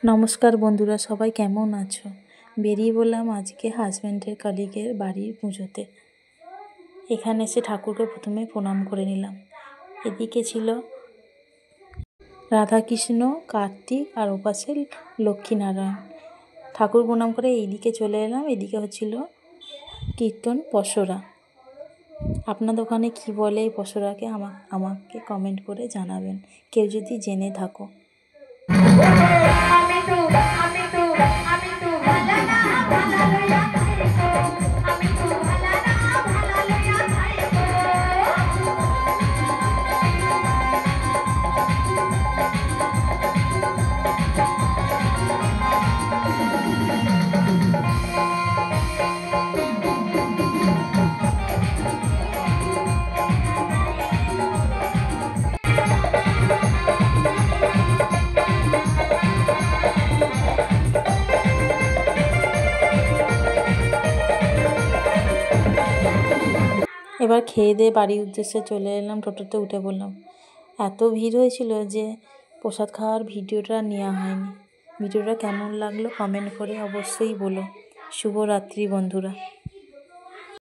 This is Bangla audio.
নমস্কার বন্ধুরা, সবাই কেমন আছো? বেরিয়ে বললাম আজকে হাজব্যান্ডের কলিগের বাড়ির পুজোতে। এখানে এসে ঠাকুরকে প্রথমে প্রণাম করে নিলাম। এদিকে ছিল রাধাকৃষ্ণ, কার্তিক আর ওপাশে লক্ষ্মীনারায়ণ। ঠাকুর প্রণাম করে এইদিকে চলে এলাম। এদিকে হচ্ছিল কীর্তন পসরা। আপনাদের ওখানে কী বলে এই পসরাকে আমাকে কমেন্ট করে জানাবেন, কেউ যদি জেনে থাকো। এবার খেয়ে দিয়ে বাড়ির উদ্দেশ্যে চলে এলাম। টোটোতে উঠে পড়লাম। এত ভিড় হয়েছিল যে প্রসাদ খাওয়ার ভিডিওটা নেওয়া হয়নি। ভিডিওটা কেমন লাগলো কমেন্ট করে অবশ্যই বলো। শুভরাত্রি বন্ধুরা।